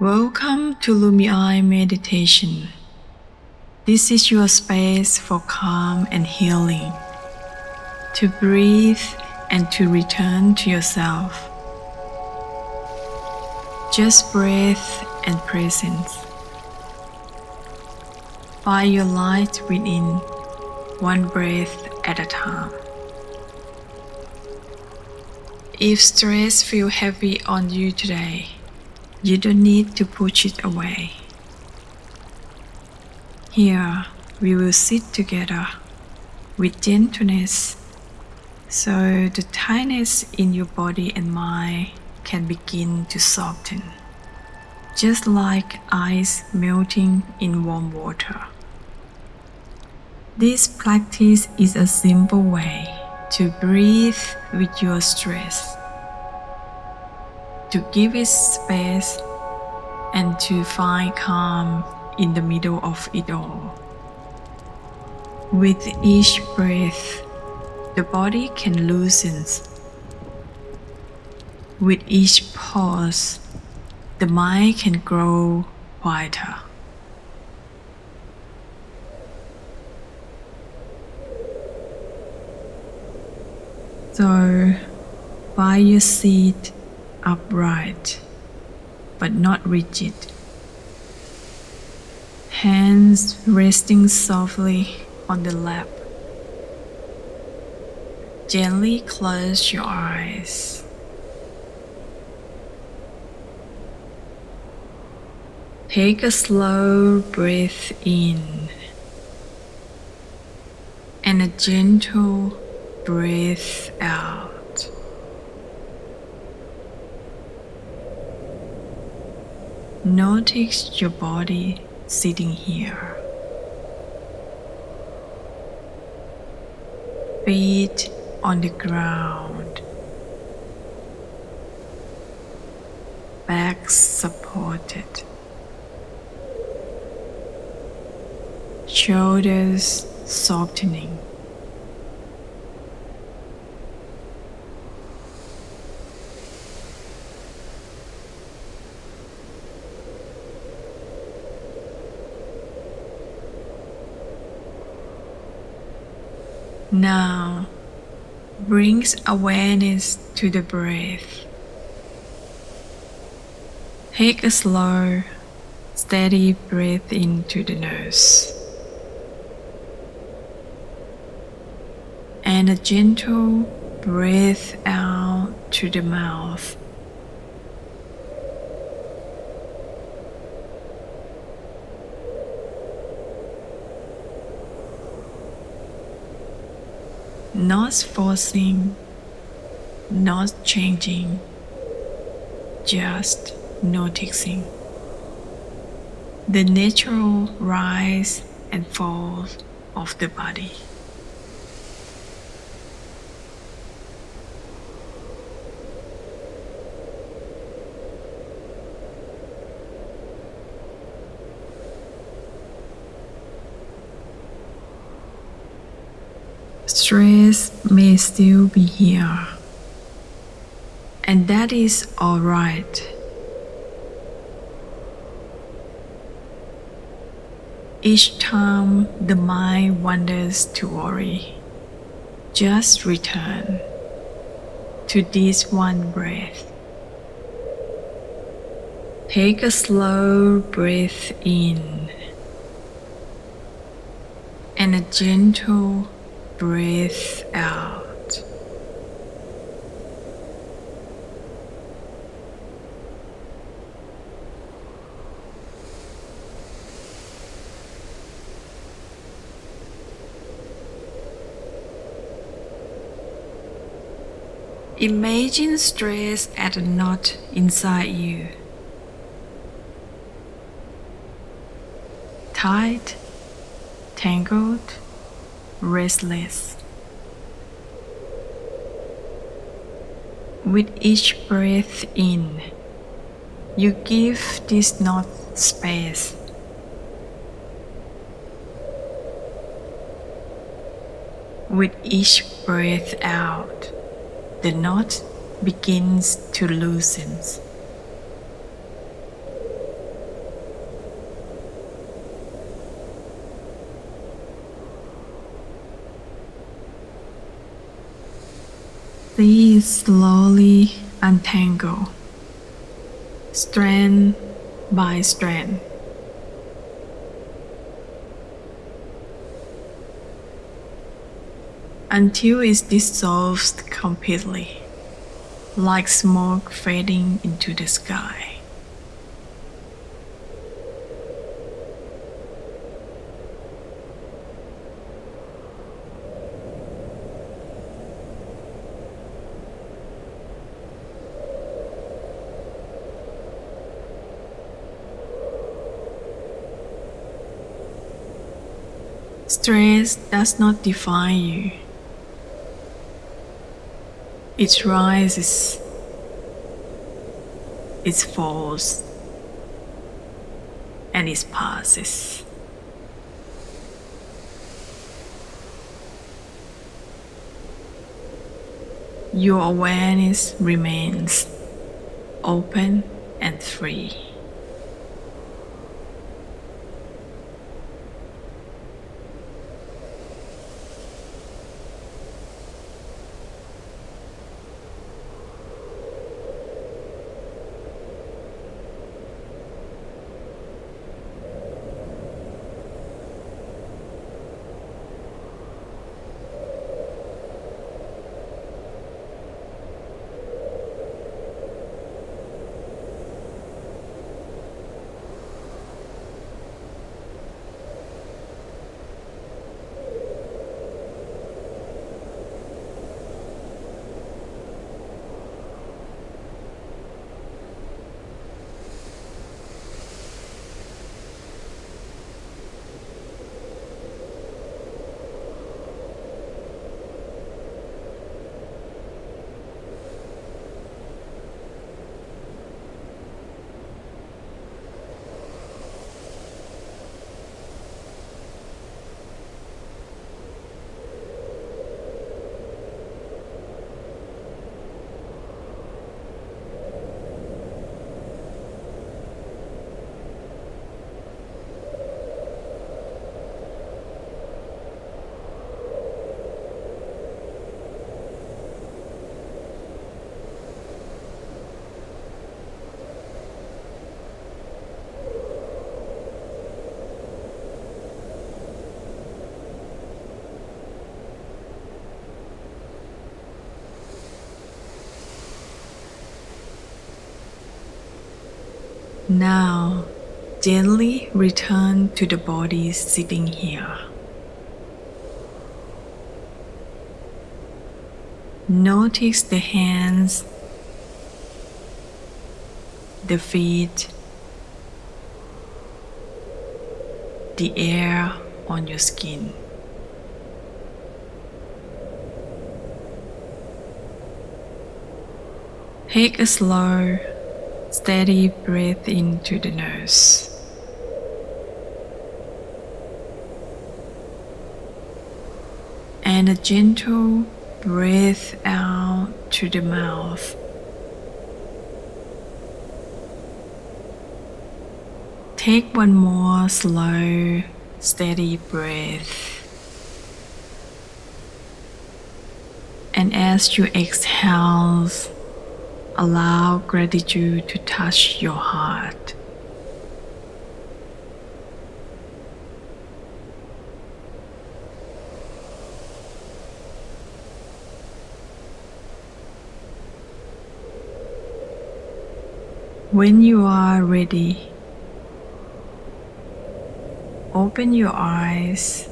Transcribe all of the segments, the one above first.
Welcome to Lumii Meditation. This is your space for calm and healing, to breathe and to return to yourself. Just breath and presence. Find your light within, one breath at a time. If stress feels heavy on you today, you don't need to push it away. Here, we will sit together with gentleness, so the tightness in your body and mind can begin to soften, just like ice melting in warm water. This practice is a simple way to breathe with your stress, to give it space, and to find calm in the middle of it all. With each breath, the body can loosen. With each pause, the mind can grow quieter. So, find your seat upright, but not rigid. Hands resting softly on the lap. Gently close your eyes. Take a slow breath in and a gentle breath out. Notice your body sitting here. Feet on the ground. Back supported. Shoulders softening. Now, brings awareness to the breath. Take a slow, steady breath into the nose, and a gentle breath out to the mouth. Not forcing, not changing, just noticing the natural rise and fall of the body. Stress may still be here, and that is all right. Each time the mind wanders to worry, just return to this one breath. Take a slow breath in and a gentle breath out. Imagine stress at a knot inside you. Tight, tangled, restless. With each breath in, you give this knot space. With each breath out, the knot begins to loosen. See it slowly untangle, strand by strand, until it dissolves completely, like smoke fading into the sky. Stress does not define you. It rises, it falls, and it passes. Your awareness remains open and free. Now, gently return to the body sitting here. Notice the hands, the feet, the air on your skin. Take a slow, steady breath into the nose. And a gentle breath out to the mouth. Take one more slow, steady breath. And as you exhale, allow gratitude to touch your heart. When you are ready, open your eyes.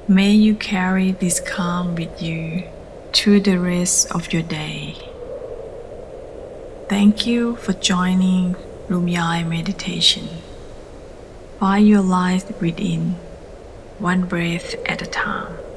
May you carry this calm with you through the rest of your day. Thank you for joining Lumii Meditation. Find your light within, one breath at a time.